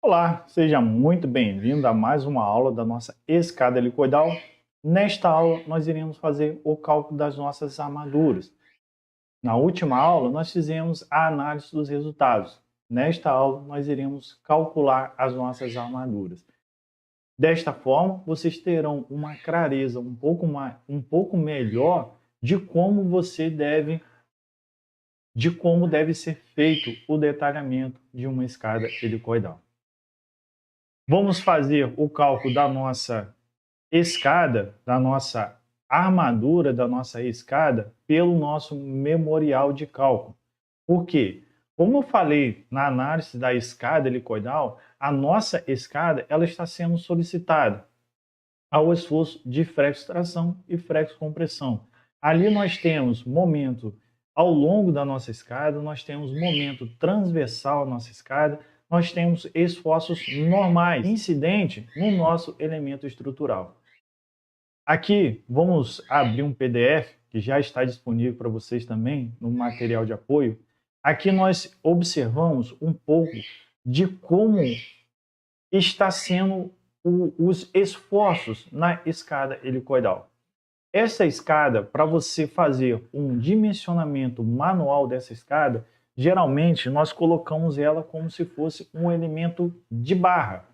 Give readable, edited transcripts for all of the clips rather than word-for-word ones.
Olá, seja muito bem-vindo a mais uma aula da nossa escada helicoidal. Nesta aula, nós iremos fazer o cálculo das nossas armaduras. Na última aula, nós fizemos a análise dos resultados. Nesta aula, nós iremos calcular as nossas armaduras. Desta forma, vocês terão uma clareza um pouco melhor de como deve ser feito o detalhamento de uma escada helicoidal. Vamos fazer o cálculo da nossa escada, da nossa armadura, da nossa escada, pelo nosso memorial de cálculo. Por quê? Como eu falei na análise da escada helicoidal, a nossa escada ela está sendo solicitada ao esforço de flexo-tração e flexo-compressão. Ali nós temos momento ao longo da nossa escada, nós temos momento transversal à nossa escada, nós temos esforços normais, incidente no nosso elemento estrutural. Aqui, vamos abrir um PDF que já está disponível para vocês também no material de apoio. Aqui nós observamos um pouco de como está sendo os esforços na escada helicoidal. Essa escada, para você fazer um dimensionamento manual dessa escada, geralmente nós colocamos ela como se fosse um elemento de barra.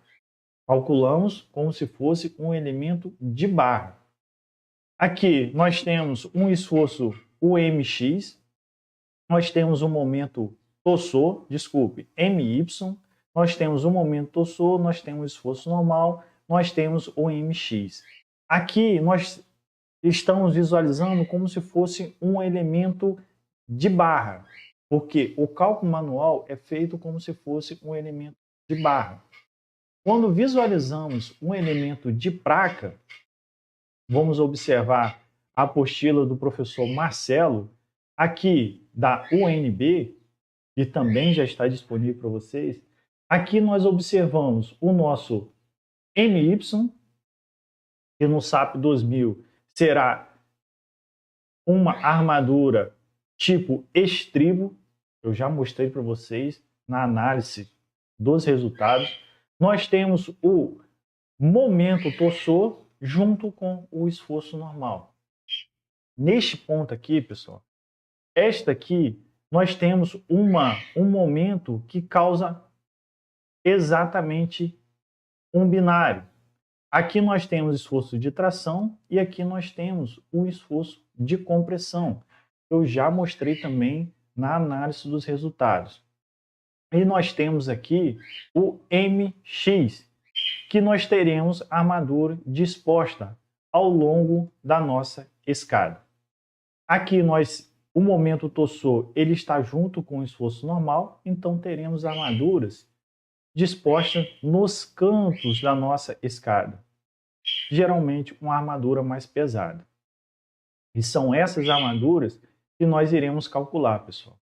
Calculamos como se fosse um elemento de barra. Aqui nós temos um esforço UMX, nós temos um momento torsor, MY, nós temos um momento torsor, nós temos esforço normal, nós temos o MX. Aqui nós estamos visualizando como se fosse um elemento de barra, porque o cálculo manual é feito como se fosse um elemento de barra. Quando visualizamos um elemento de placa, vamos observar a apostila do professor Marcelo, aqui da UNB, e também já está disponível para vocês. Aqui nós observamos o nosso MY, que no SAP 2000 será uma armadura tipo estribo. Eu já mostrei para vocês na análise dos resultados. Nós temos o momento torsor junto com o esforço normal. Neste ponto aqui, pessoal, esta aqui, nós temos um momento que causa exatamente um binário. Aqui nós temos esforço de tração e aqui nós temos o esforço de compressão. Eu já mostrei também na análise dos resultados. E nós temos aqui o MX, que nós teremos a armadura disposta ao longo da nossa escada. Aqui o momento torsor ele está junto com o esforço normal, então teremos armaduras dispostas nos cantos da nossa escada. Geralmente uma armadura mais pesada. E são essas armaduras que nós iremos calcular, pessoal.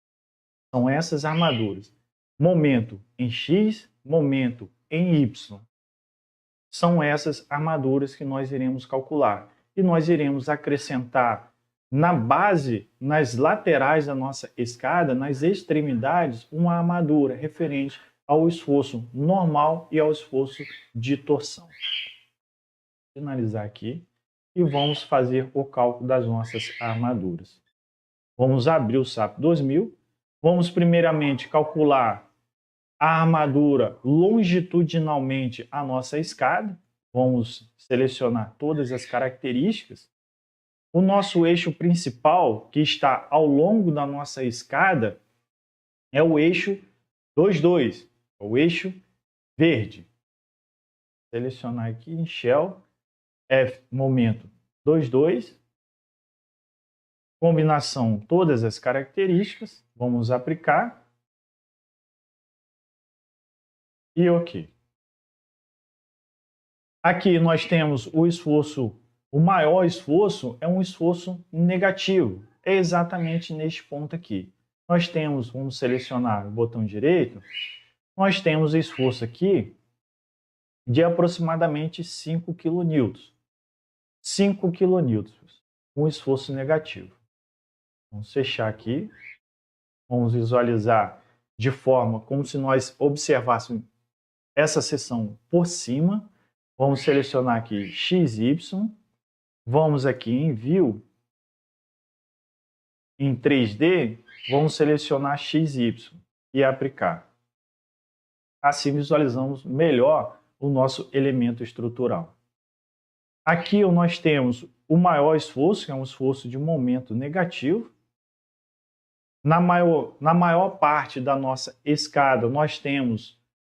São essas armaduras. Momento em X, momento em Y. São essas armaduras que nós iremos calcular. E nós iremos acrescentar na base, nas laterais da nossa escada, nas extremidades, uma armadura referente ao esforço normal e ao esforço de torção. Vou finalizar aqui e vamos fazer o cálculo das nossas armaduras. Vamos abrir o SAP 2000. Vamos primeiramente calcular a armadura longitudinalmente à nossa escada. Vamos selecionar todas as características. O nosso eixo principal, que está ao longo da nossa escada, é o eixo 22, o eixo verde. Selecionar aqui em Shell, F, momento 22. Combinação, todas as características. Vamos aplicar. E OK. Aqui nós temos o esforço, o maior esforço é um esforço negativo. É exatamente neste ponto aqui. Nós temos, vamos selecionar o botão direito, nós temos esforço aqui de aproximadamente 5 kN. 5 kN, um esforço negativo. Vamos fechar aqui. Vamos visualizar de forma como se nós observássemos essa seção por cima, vamos selecionar aqui XY, vamos aqui em View, em 3D, vamos selecionar XY e aplicar. Assim visualizamos melhor o nosso elemento estrutural. Aqui nós temos o maior esforço, que é um esforço de momento negativo. Na maior parte da nossa escada,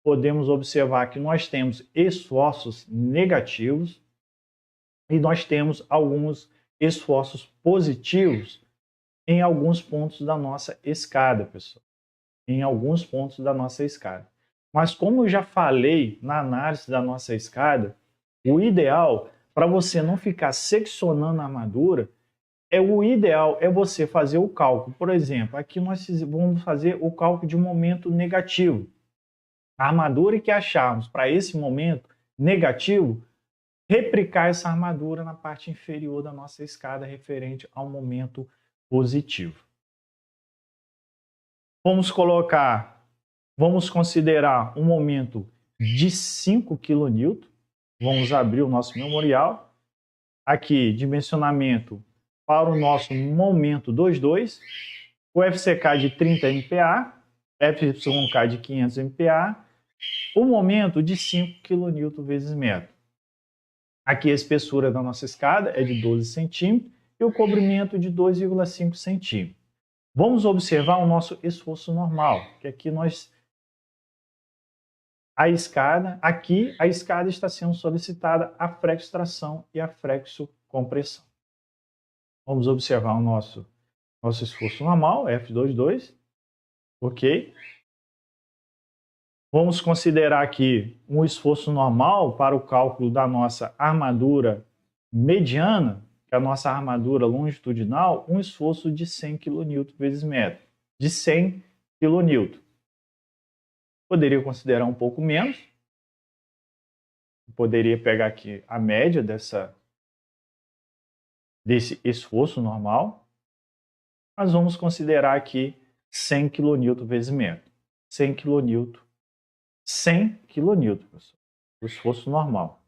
podemos observar que nós temos esforços negativos e nós temos alguns esforços positivos em alguns pontos da nossa escada, pessoal. Em alguns pontos da nossa escada. Mas como eu já falei na análise da nossa escada, o ideal, para você não ficar seccionando a armadura, o ideal é você fazer o cálculo. Por exemplo, aqui nós vamos fazer o cálculo de momento negativo. A armadura que acharmos para esse momento negativo, replicar essa armadura na parte inferior da nossa escada referente ao momento positivo. Vamos considerar um momento de 5 kN. Vamos abrir o nosso memorial. Aqui, dimensionamento para o nosso momento 2,2. O FCK de 30 MPa, FYK de 500 MPa. O momento de 5 kN vezes metro. Aqui a espessura da nossa escada é de 12 centímetros e o comprimento de 2,5 centímetros. Vamos observar o nosso esforço normal, que aqui a escada está sendo solicitada a flexo-tração e a flexo-compressão. Vamos observar o nosso esforço normal, F22, ok? Vamos considerar aqui um esforço normal para o cálculo da nossa armadura mediana, que é a nossa armadura longitudinal, um esforço de 100 kN vezes metro, de 100 kN. Poderia considerar um pouco menos, poderia pegar aqui a média desse esforço normal, mas vamos considerar aqui 100 kN vezes metro. 100 kN, 100 kN, pessoal, o esforço normal.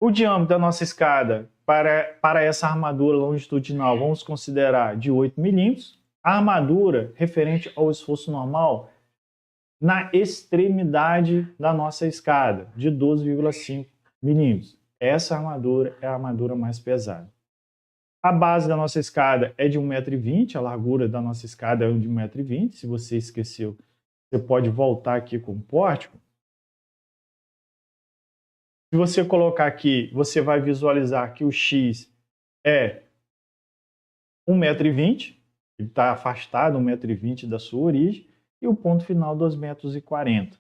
O diâmetro da nossa escada para essa armadura longitudinal vamos considerar de 8 milímetros. A armadura referente ao esforço normal na extremidade da nossa escada, de 12,5 milímetros. Essa armadura é a armadura mais pesada. A base da nossa escada é de 1,20 m, a largura da nossa escada é de 1,20 m. Se você esqueceu, você pode voltar aqui com o pórtico. Se você colocar aqui, você vai visualizar que o X é 1,20 m, ele está afastado 1,20 m da sua origem, e o ponto final 2,40 m.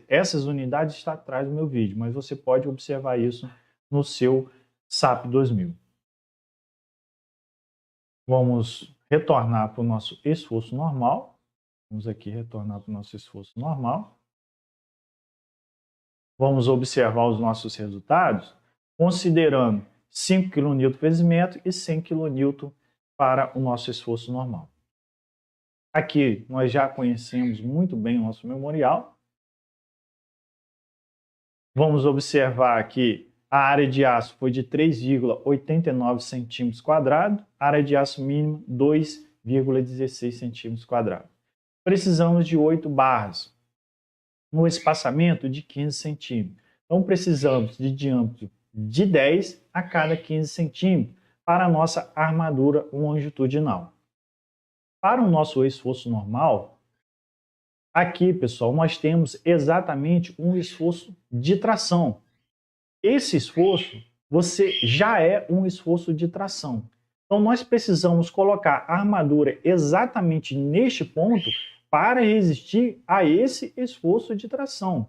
Essas unidades estão atrás do meu vídeo, mas você pode observar isso no seu SAP 2000. Vamos retornar para o nosso esforço normal. Vamos aqui retornar para o nosso esforço normal. Vamos observar os nossos resultados, considerando 5 kN vezes metro e 100 kN para o nosso esforço normal. Aqui nós já conhecemos muito bem o nosso memorial. Vamos observar que a área de aço foi de 3,89 centímetros quadrados, a área de aço mínima 2,16 centímetros quadrados. Precisamos de 8 barras, no espaçamento de 15 centímetros. Então precisamos de diâmetro de 10 a cada 15 centímetros para a nossa armadura longitudinal. Para o nosso esforço normal, aqui, pessoal, nós temos exatamente um esforço de tração. Esse esforço, já é um esforço de tração. Então, nós precisamos colocar a armadura exatamente neste ponto para resistir a esse esforço de tração.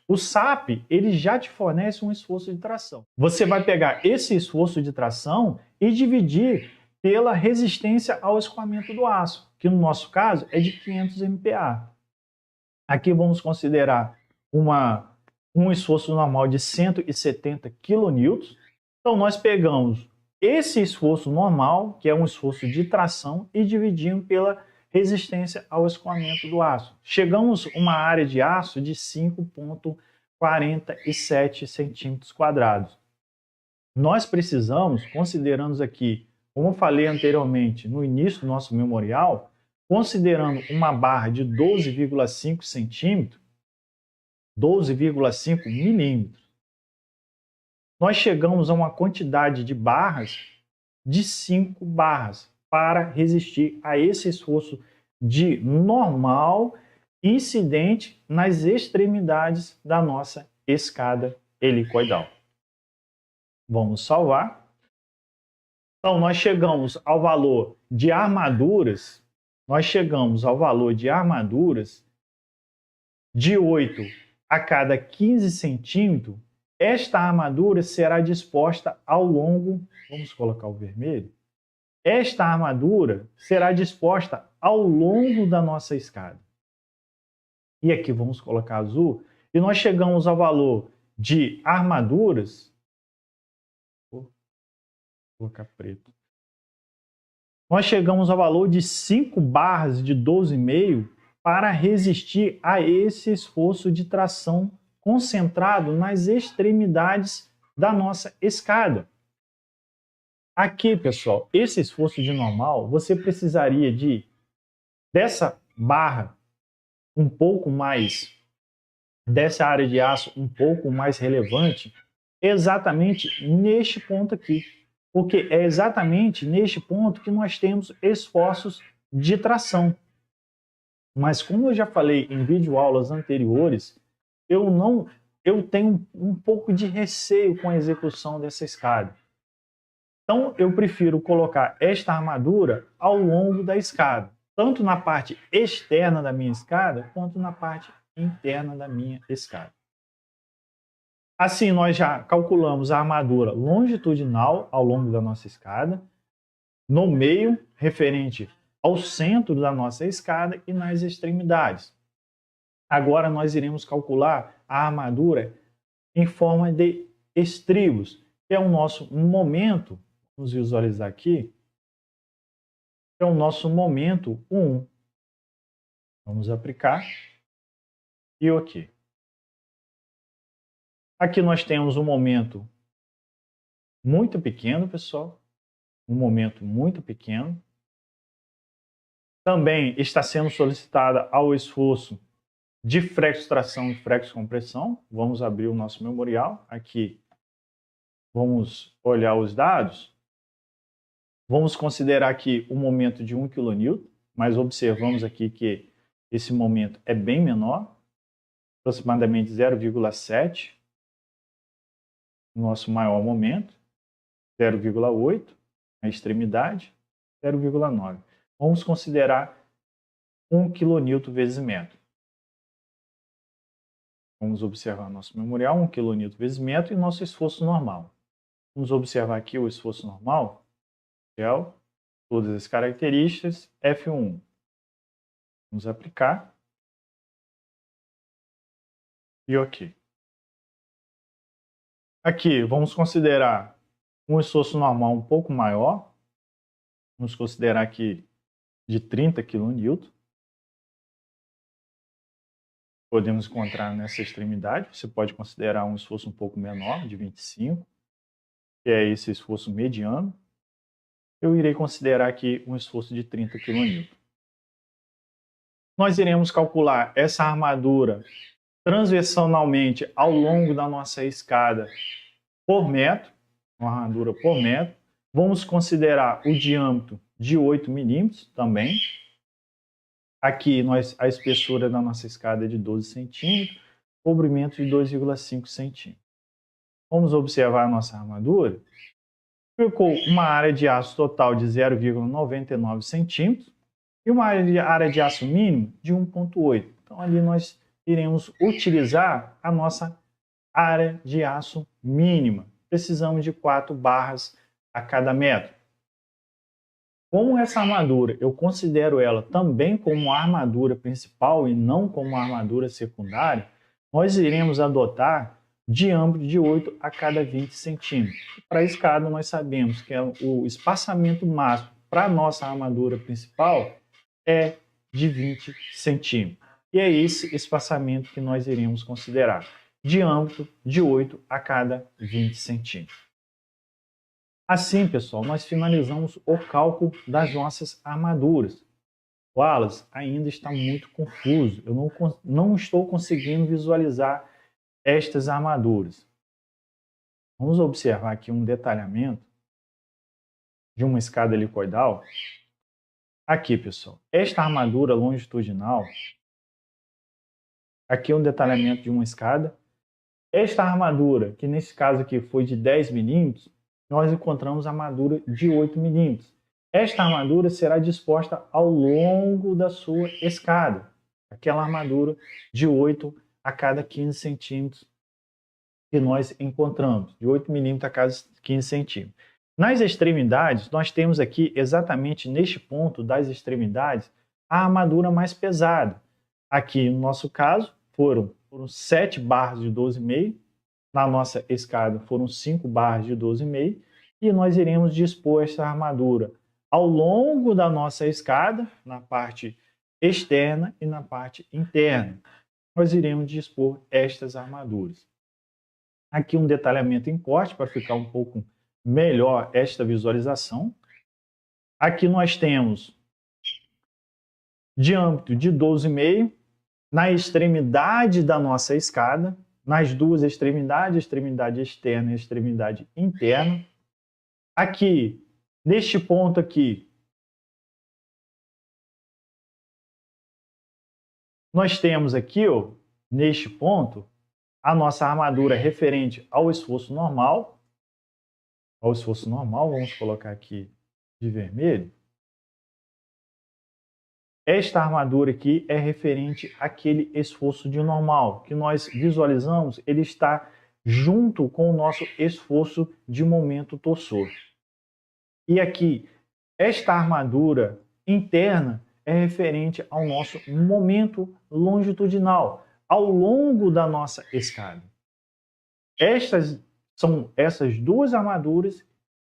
O SAP, ele já te fornece um esforço de tração. Você vai pegar esse esforço de tração e dividir pela resistência ao escoamento do aço, que no nosso caso é de 500 MPa. Aqui vamos considerar um esforço normal de 170 kN. Então nós pegamos esse esforço normal, que é um esforço de tração, e dividimos pela resistência ao escoamento do aço. Chegamos a uma área de aço de 5,47 centímetros quadrados. Nós precisamos, considerando aqui, como eu falei anteriormente, no início do nosso memorial, considerando uma barra de 12,5 centímetros, 12,5 milímetros, nós chegamos a uma quantidade de barras de 5 barras para resistir a esse esforço de normal incidente nas extremidades da nossa escada helicoidal. Vamos salvar. Então, nós chegamos ao valor de armaduras, de 8 a cada 15 centímetros. Esta armadura será disposta ao longo, vamos colocar o vermelho, esta armadura será disposta ao longo da nossa escada. E aqui vamos colocar azul, e nós chegamos ao valor de armaduras, vou colocar preto, nós chegamos ao valor de 5 barras de 12,5 para resistir a esse esforço de tração concentrado nas extremidades da nossa escada. Aqui, pessoal, esse esforço de normal, você precisaria dessa barra um pouco mais, dessa área de aço um pouco mais relevante, exatamente neste ponto aqui. Porque é exatamente neste ponto que nós temos esforços de tração. Mas como eu já falei em videoaulas anteriores, eu tenho um pouco de receio com a execução dessa escada. Então, eu prefiro colocar esta armadura ao longo da escada, tanto na parte externa da minha escada, quanto na parte interna da minha escada. Assim, nós já calculamos a armadura longitudinal ao longo da nossa escada, no meio, referente ao centro da nossa escada e nas extremidades. Agora, nós iremos calcular a armadura em forma de estribos, que é o nosso momento. Vamos visualizar aqui. É o nosso momento 1. Vamos aplicar. E ok. Aqui nós temos um momento muito pequeno, pessoal. Um momento muito pequeno. Também está sendo solicitada ao esforço de flexo-tração e flexo-compressão. Vamos abrir o nosso memorial. Aqui vamos olhar os dados. Vamos considerar aqui o momento de 1 kN, mas observamos aqui que esse momento é bem menor, aproximadamente 0,7, nosso maior momento, 0,8, na extremidade, 0,9. Vamos considerar 1 kN vezes metro. Vamos observar nosso memorial, 1 kN vezes metro e nosso esforço normal. Vamos observar aqui o esforço normal. Todas as características, F1. Vamos aplicar. E ok. Aqui, vamos considerar um esforço normal um pouco maior. Vamos considerar aqui de 30 kN. Podemos encontrar nessa extremidade. Você pode considerar um esforço um pouco menor, de 25, que é esse esforço mediano. Eu irei considerar aqui um esforço de 30 kN. Nós iremos calcular essa armadura transversalmente ao longo da nossa escada por metro, uma armadura por metro. Vamos considerar o diâmetro de 8 milímetros também. Aqui a espessura da nossa escada é de 12 centímetros, comprimento de 2,5 centímetros. Vamos observar a nossa armadura. Ficou uma área de aço total de 0,99 centímetros e uma área de aço mínimo de 1,8. Então, ali nós iremos utilizar a nossa área de aço mínima. Precisamos de 4 barras a cada metro. Como essa armadura, eu considero ela também como armadura principal e não como armadura secundária, nós iremos adotar diâmetro de 8 a cada 20 centímetros. Para a escada, nós sabemos que o espaçamento máximo para a nossa armadura principal é de 20 centímetros. E é esse espaçamento que nós iremos considerar. Diâmetro de 8 a cada 20 centímetros. Assim, pessoal, nós finalizamos o cálculo das nossas armaduras. Wallace, ainda está muito confuso. Eu não estou conseguindo visualizar estas armaduras. Vamos observar aqui um detalhamento de uma escada helicoidal. Aqui, pessoal, esta armadura longitudinal, aqui é um detalhamento de uma escada. Esta armadura, que nesse caso aqui foi de 10 milímetros, nós encontramos a armadura de 8 milímetros. Esta armadura será disposta ao longo da sua escada. Aquela armadura de 8 a cada 15 centímetros que nós encontramos, de 8 milímetros a cada 15 centímetros. Nas extremidades, nós temos aqui, exatamente neste ponto das extremidades, a armadura mais pesada. Aqui, no nosso caso, foram 7 barras de 12,5. Na nossa escada, foram 5 barras de 12,5. E nós iremos dispor essa armadura ao longo da nossa escada, na parte externa e na parte interna. Nós iremos dispor estas armaduras. Aqui um detalhamento em corte para ficar um pouco melhor esta visualização. Aqui nós temos diâmetro de 12,5 na extremidade da nossa escada, nas duas extremidades, extremidade externa e extremidade interna. Aqui, neste ponto aqui, nós temos aqui, ó, neste ponto, a nossa armadura referente ao esforço normal. Ao esforço normal, vamos colocar aqui de vermelho. Esta armadura aqui é referente àquele esforço de normal, que nós visualizamos, ele está junto com o nosso esforço de momento torsor. E aqui, esta armadura interna é referente ao nosso momento longitudinal, ao longo da nossa escada. Estas são essas duas armaduras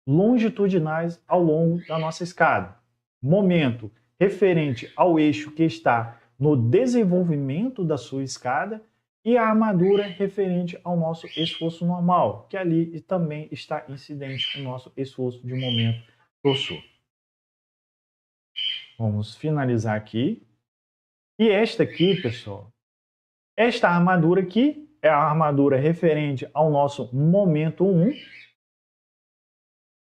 longitudinais ao longo da nossa escada. Momento referente ao eixo que está no desenvolvimento da sua escada e a armadura referente ao nosso esforço normal, que ali também está incidente o nosso esforço de momento torsor. Vamos finalizar aqui. E esta aqui, pessoal, esta armadura aqui é a armadura referente ao nosso momento 1,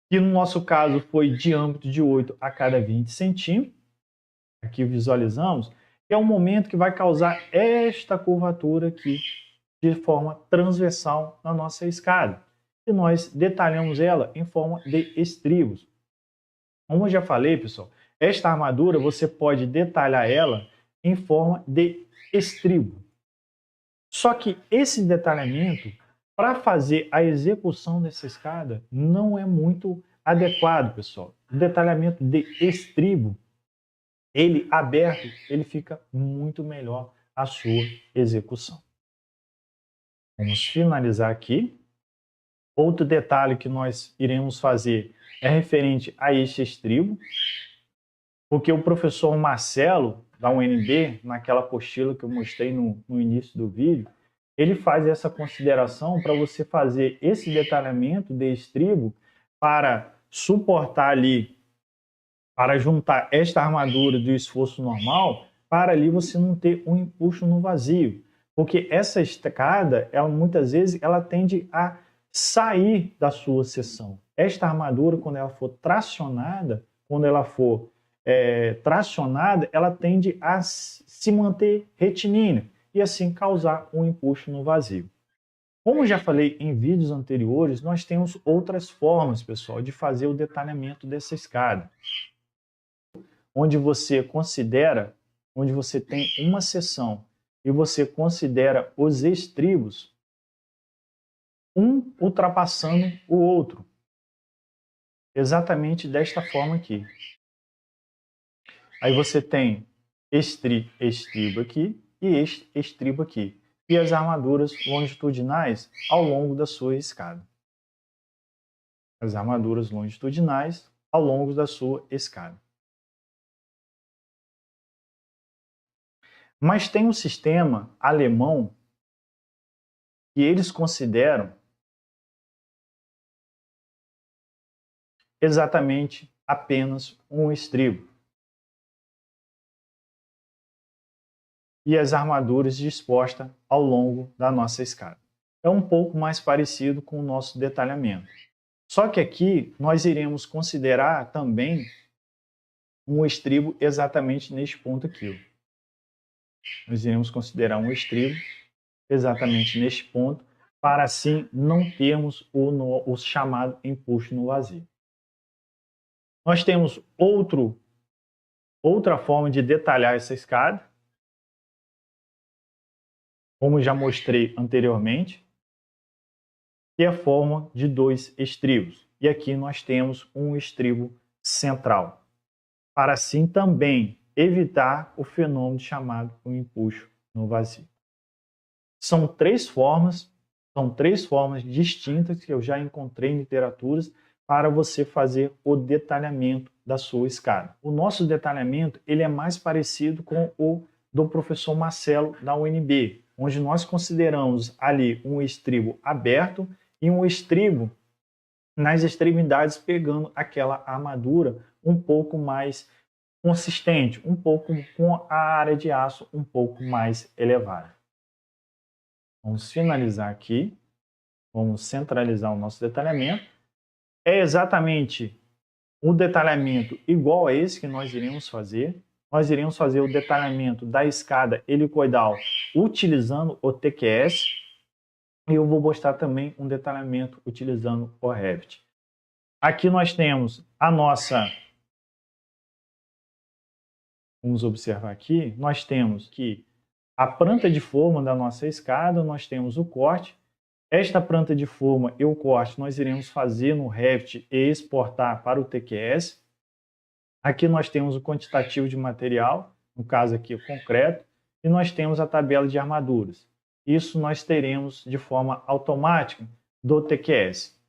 que no nosso caso foi diâmetro de 8 a cada 20 centímetros. Aqui visualizamos, que é um momento que vai causar esta curvatura aqui de forma transversal na nossa escada. E nós detalhamos ela em forma de estribos. Como eu já falei, pessoal, esta armadura você pode detalhar ela em forma de estribo. Só que esse detalhamento, para fazer a execução dessa escada, não é muito adequado, pessoal. O detalhamento de estribo, ele aberto, ele fica muito melhor a sua execução. Vamos finalizar aqui. Outro detalhe que nós iremos fazer é referente a este estribo, porque o professor Marcelo, da UNB, naquela apostila que eu mostrei no início do vídeo, ele faz essa consideração para você fazer esse detalhamento de estribo para suportar ali, para juntar esta armadura do esforço normal, para ali você não ter um empuxo no vazio. Porque essa escada, ela, muitas vezes, ela tende a sair da sua seção. Esta armadura, quando ela for tracionada, ela tende a se manter retilínea e assim causar um empuxo no vazio. Como já falei em vídeos anteriores, nós temos outras formas, pessoal, de fazer o detalhamento dessa escada. Onde você tem uma seção e você considera os estribos, um ultrapassando o outro. Exatamente desta forma aqui. Aí você tem estribo aqui e estribo aqui. E as armaduras longitudinais ao longo da sua escada. As armaduras longitudinais ao longo da sua escada. Mas tem um sistema alemão que eles consideram exatamente apenas um estribo. E as armaduras dispostas ao longo da nossa escada. É um pouco mais parecido com o nosso detalhamento. Só que aqui nós iremos considerar também um estribo exatamente neste ponto aqui. Nós iremos considerar um estribo exatamente neste ponto, para assim não termos o chamado empuxo no vazio. Nós temos outra forma de detalhar essa escada, como já mostrei anteriormente, que é a forma de 2 estribos. E aqui nós temos um estribo central, para assim também evitar o fenômeno chamado o empuxo no vazio. São 3 formas distintas que eu já encontrei em literaturas para você fazer o detalhamento da sua escada. O nosso detalhamento ele é mais parecido com o do professor Marcelo da UNB, onde nós consideramos ali um estribo aberto e um estribo nas extremidades pegando aquela armadura um pouco mais consistente, um pouco com a área de aço um pouco mais elevada. Vamos finalizar aqui, vamos centralizar o nosso detalhamento. É exatamente um detalhamento igual a esse que nós iremos fazer. Nós iremos fazer o detalhamento da escada helicoidal utilizando o TQS. E eu vou mostrar também um detalhamento utilizando o Revit. Aqui nós temos a nossa... Vamos observar aqui, nós temos que a planta de forma da nossa escada, nós temos o corte. Esta planta de forma e o corte nós iremos fazer no Revit e exportar para o TQS. Aqui nós temos o quantitativo de material, no caso aqui o concreto, e nós temos a tabela de armaduras. Isso nós teremos de forma automática do TQS.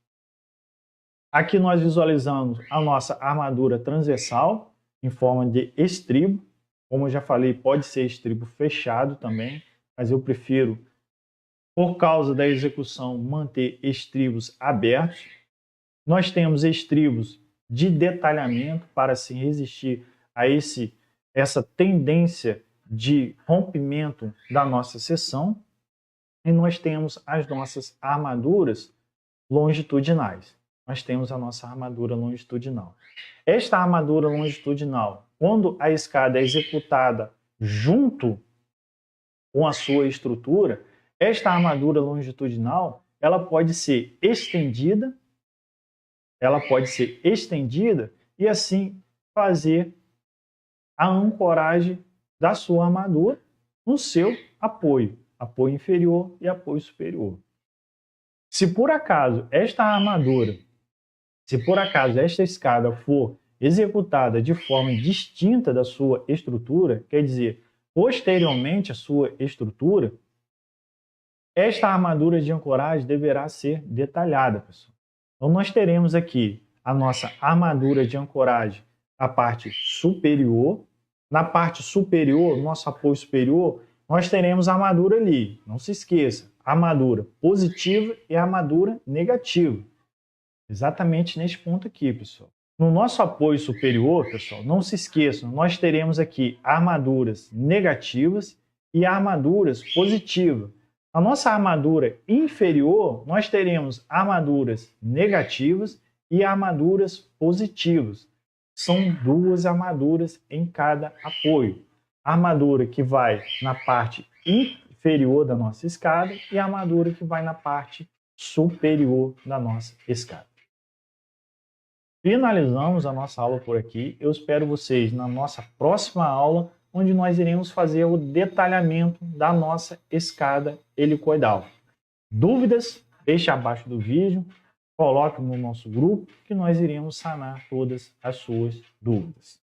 Aqui nós visualizamos a nossa armadura transversal em forma de estribo. Como eu já falei, pode ser estribo fechado também, mas eu prefiro, por causa da execução, manter estribos abertos. Nós temos estribos de detalhamento para assim resistir a essa tendência de rompimento da nossa seção. E nós temos as nossas armaduras longitudinais. Nós temos a nossa armadura longitudinal. Esta armadura longitudinal, quando a escada é executada junto com a sua estrutura, esta armadura longitudinal, ela pode ser estendida e assim fazer a ancoragem da sua armadura no seu apoio inferior e apoio superior. Se por acaso esta escada for executada de forma distinta da sua estrutura, quer dizer, posteriormente à sua estrutura, esta armadura de ancoragem deverá ser detalhada, pessoal. Então nós teremos aqui a nossa armadura de ancoragem, a parte superior. Na parte superior, nosso apoio superior, nós teremos a armadura ali. Não se esqueça, armadura positiva e armadura negativa. Exatamente neste ponto aqui, pessoal. No nosso apoio superior, pessoal, não se esqueçam, nós teremos aqui armaduras negativas e armaduras positivas. Na nossa armadura inferior, nós teremos armaduras negativas e armaduras positivas. São 2 armaduras em cada apoio. A armadura que vai na parte inferior da nossa escada e a armadura que vai na parte superior da nossa escada. Finalizamos a nossa aula por aqui. Eu espero vocês na nossa próxima aula, onde nós iremos fazer o detalhamento da nossa escada helicoidal. Dúvidas? Deixe abaixo do vídeo, coloque no nosso grupo que nós iremos sanar todas as suas dúvidas.